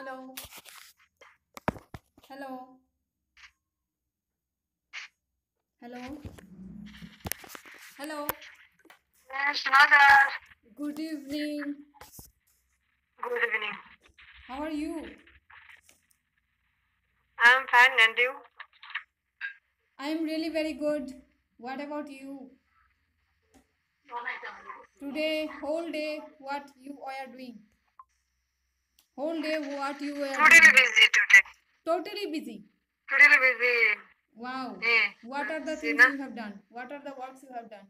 Hello. Hello. Hello. Hello. Yes, mother. Good evening. Good evening. How are you? I'm fine, and you? I am really very good. What about you? Today, whole day, what you are doing? Whole day, what you are Totally doing? busy today. Totally busy. Totally busy. Wow. Hey, What are the see things na? you have done? What are the works you have done?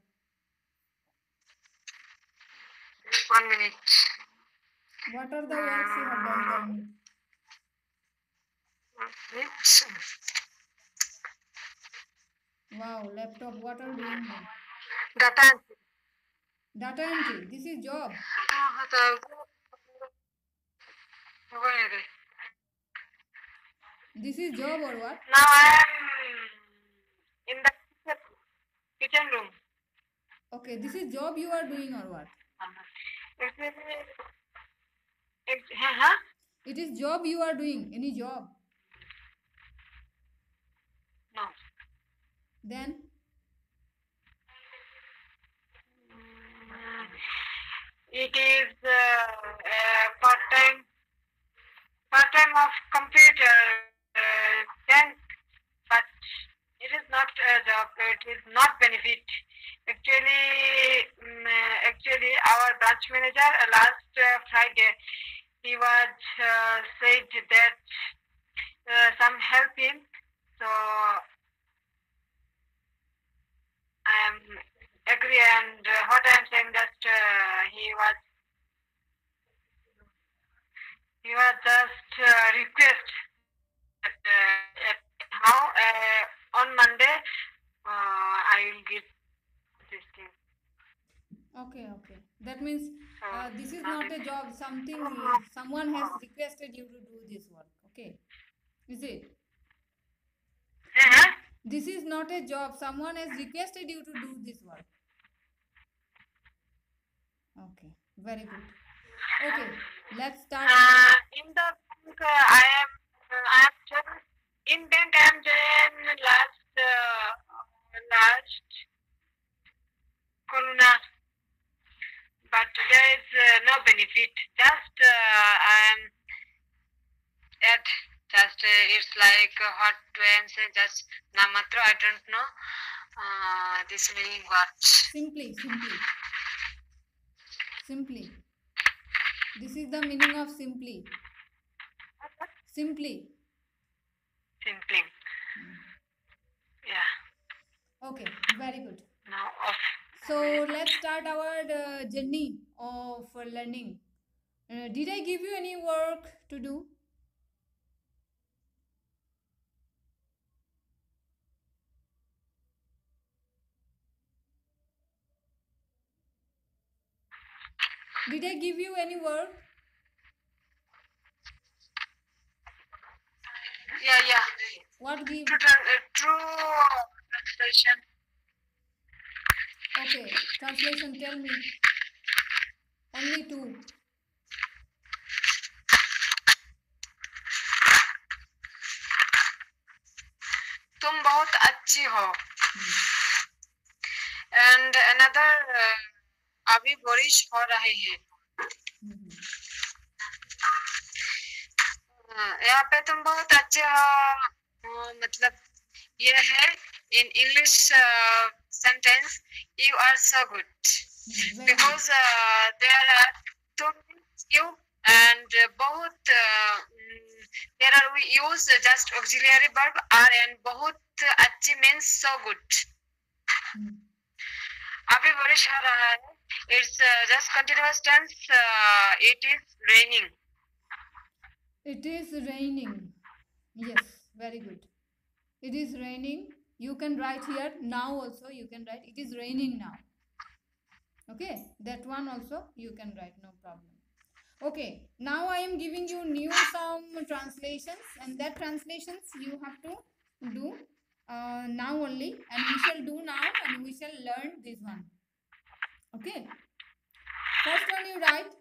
1 minute. What are the works you have done? Tell me. 1 minute. Wow, laptop, what are you doing then? Data entry. Data entry. This is job. This is job or what? Now I am in the kitchen room. Okay, this is job you are doing or what? Huh? It is job you are doing. Any job. No. Then It is part-time of computer. Then, but it is not a job. It is not benefit. Actually, our branch manager last Friday, he was said that some help him. So I am agree, and what I am saying that he was just request that how on Monday I will give this thing. okay, okay. That means So this is now not this. a job. Something someone has requested you to do this work. Okay, is it? Uh-huh. This is not a job. Someone has requested you to do this work. Okay, very good. Okay, let's start. In the bank, I am just in bank. I am joined last corona, but there is no benefit. Just I am at just it's like what to answer. Just namatro. I don't know. This meaning what? Simply, simply, simply. This is the meaning of simply. Simply. Simply. Yeah. Okay, very good. Now off. So let's start our journey of learning. Did I give you any work to do? Did I give you any work? Yeah. What give? True translation. Okay, translation, tell me. Only two. तुम बहुत अच्छी हो. And another अभी बारिश हो रही है. यहाँ पे तुम बहुत अच्छे हो. मतलब ये है in English sentence you are so good because there are तुम you and बहुत there are we use just auxiliary verb are and बहुत अच्छी means so good. अभी बारिश हो रहा है. It's just continuous tense. It is raining. It is raining. Yes, very good. It is raining. You can write here now also. You can write it is raining now. Okay, that one also you can write, no problem. Okay, now I am giving you new some translations, and that translations you have to do now only, and we shall do now, and we shall learn this one. Okay, first one you write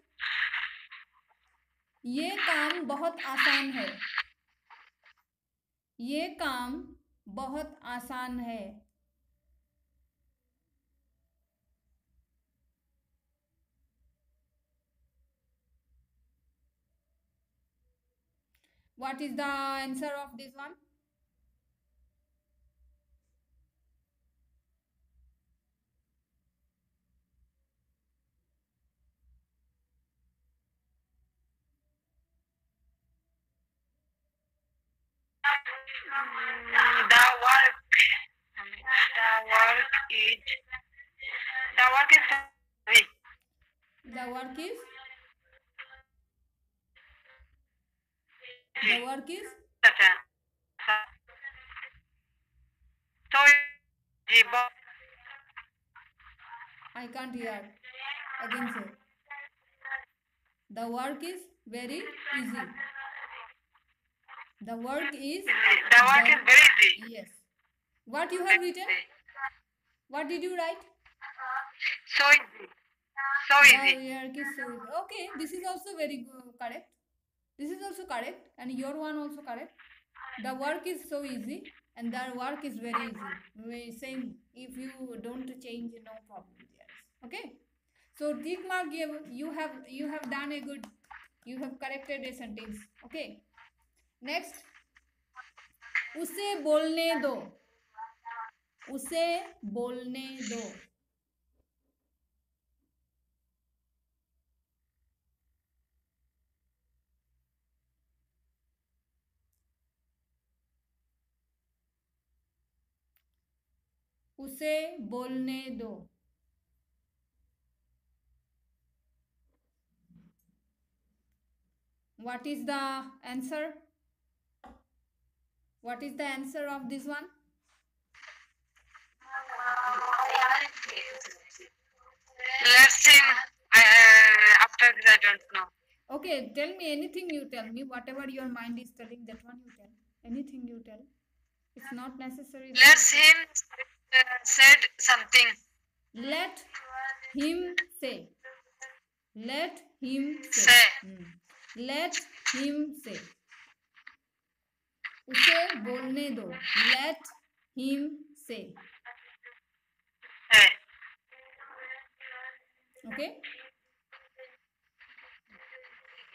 ये काम बहुत आसान है। ये काम बहुत आसान है। What is the answer of this one? The work is heavy. The work is the work is So I can't hear. Again say. The work is very easy. The work is very easy. Yes. What you have written? What did you write? So easy. So easy. The work is so easy. Okay, this is also very correct. This is also correct, and your one also correct. The work is so easy, and the work is very easy. Same. If you don't change, no problem. Yes. Okay. So tick mark you have done a good. You have corrected a sentence. Okay. Next. उसे बोलने दो. उसे बोलने दो. उसे बोलने दो. What is the answer? What is the answer of this one? Let's see. After this, I don't know. Okay, tell me anything you tell me. Whatever your mind is telling, that one you tell. Anything you tell. It's not necessary. Let's him said something. Let him say. Let him say. Say. Let him say. उसे बोलने दो. Let him say. Say. Okay.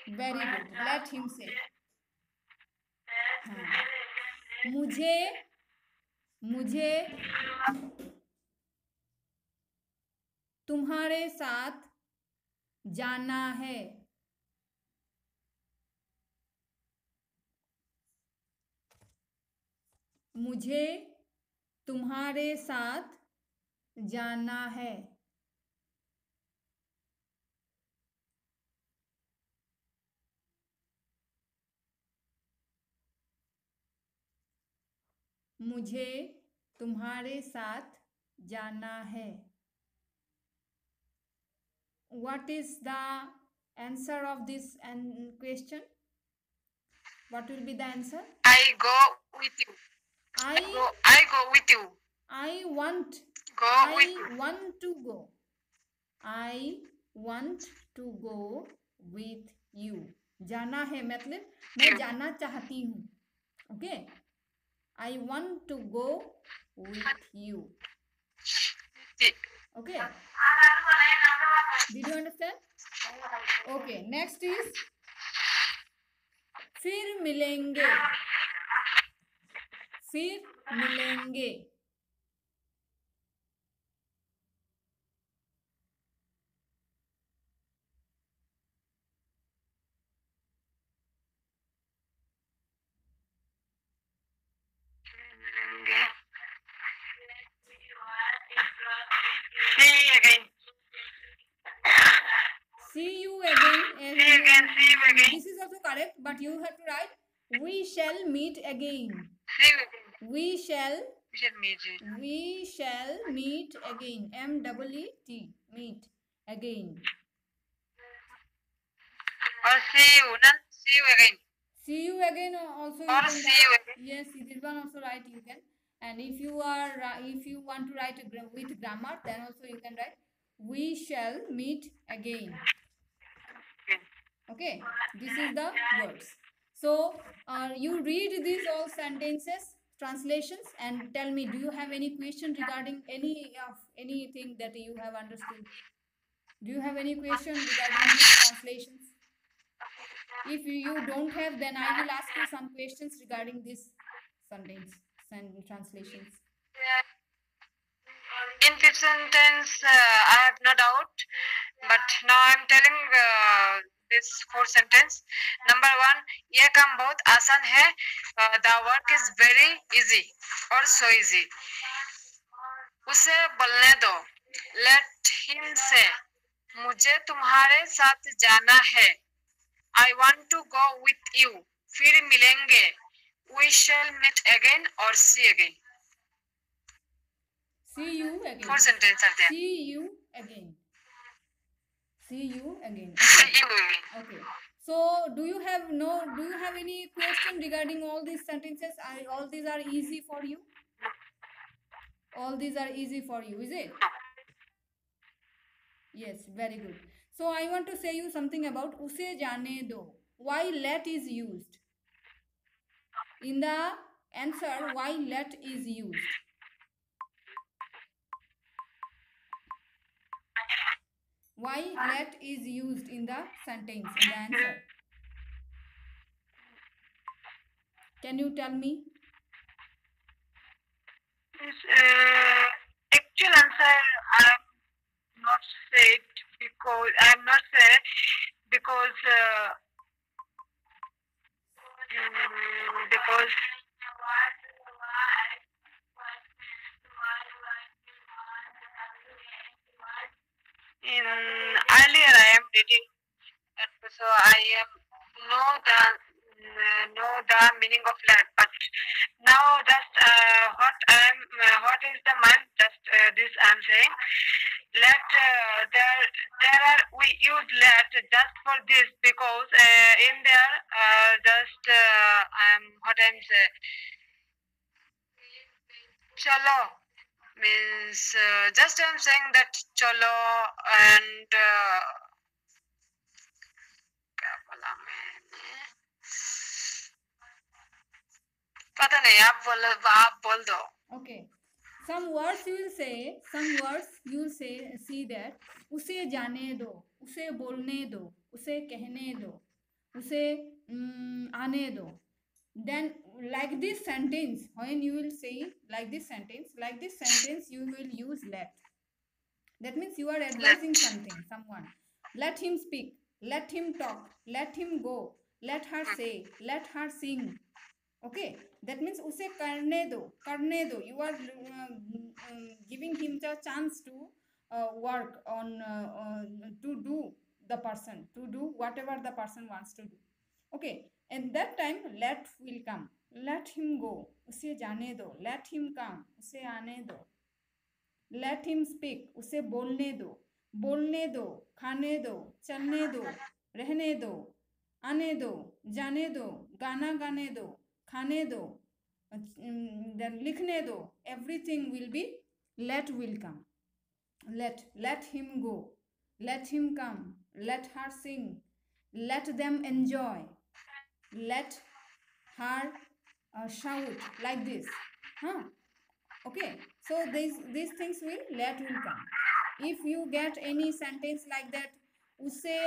Very good. Let him say. हाँ. मुझे तुम्हारे साथ जाना है. मुझे तुम्हारे साथ जाना है. मुझे तुम्हारे साथ जाना है. What is the answer of this question? What will be the answer? I go with you. I go with you. I want to go. I want to go with you. जाना है मतलब मैं जाना चाहती हूँ. Okay. I want to go with you. Okay. Did you understand? Okay. Next is फिर मिलेंगे. फिर मिलेंगे. See you again. This is also correct, but you have to write we shall meet again. We shall meet again. M-E-E-T. Meet again. Or see you again. See you again also. Or see you again. Yes, this one also write you can. And if you want to write with grammar, then also you can write we shall meet again. Okay. Okay, this is the words. So you read these all sentences, translations, and tell me, do you have any question regarding anything that you have understood? Do you have any question regarding these translations? If you don't have, then I will ask you some questions regarding this sentence and translations. In fifth sentence, I have no doubt, but now I'm telling this fourth sentence. Number one, ये काम बहुत आसान है. The work is very easy or so easy. उसे बोलने दो. Let him say. मुझे तुम्हारे साथ जाना है. I want to go with you. फिर मिलेंगे. We shall meet again or see again. See you again. Four sentences are there. See you again. See you again. See you again. Okay. So, do you have any question regarding all these sentences? All these are easy for you? All these are easy for you, is it? Yes, very good. So, I want to say you something about उसे जाने दो. Why let is used? In the answer, why let is used? Why let is used in the sentence, in the answer? Can you tell me? Actual answer I'm not said because I'm not said because in earlier I am reading and so I am know the meaning of that, but now just what is the mind just this I'm saying. Let there are we use let just for this because in there just what I'm saying. Chalo means just I'm saying that chalo and क्या बोला मैंने पता नहीं आप बोल दो. Okay. Some words you will say, see that उसे जाने दो, उसे बोलने दो, उसे कहने दो, उसे आने दो. Then like this sentence, when you will say like this sentence you will use let. That means you are advising someone. Let him speak, let him talk, let him go, let her say, let her sing. Okay, that means उसे करने दो. You are giving him the chance to work on to do whatever the person wants to do. Okay, and that time let will come. Let him go, उसे जाने दो. Let him come, उसे आने दो. Let him speak, उसे बोलने दो, खाने दो, चलने दो, रहने दो, आने दो, जाने दो, गाना गाने दो, खाने दो, then लिखने दो. Everything will be let will come. Let him go, let him come, let her sing, let them enjoy, let her shout, like this. Okay, so these things will come. If you get any sentence like that, उसे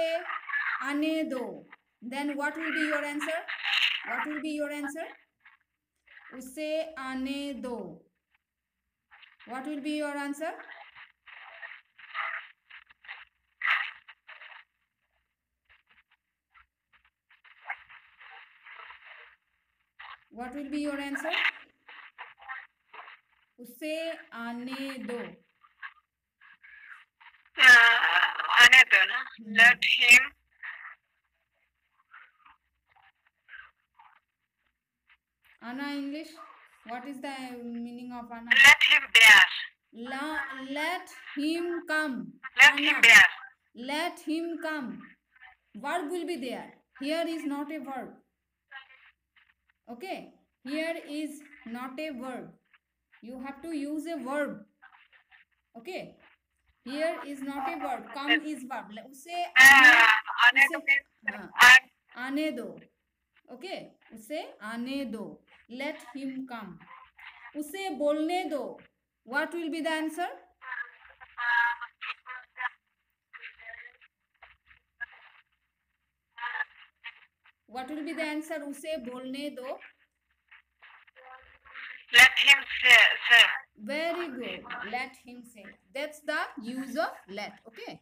आने दो, then what will be your answer? What will be your answer? उसे आने दो. What will be your answer? What will be your answer? उसे आने दो. आने दो ना. Let him. Ana English. What is the meaning of Ana? Let him bear. Let him come. Let him bear. Let him come. Verb will be there. Here is not a verb. Okay. Here is not a verb. You have to use a verb. Okay. Here is not a verb. Come is verb. उसे हाँ, आने दो. Okay, उसे आने दो. Let him come. उसे बोलने दो. What will be the answer? What will be the answer? उसे बोलने दो. Let him say. Very good. Let him say. That's the use of let. Okay.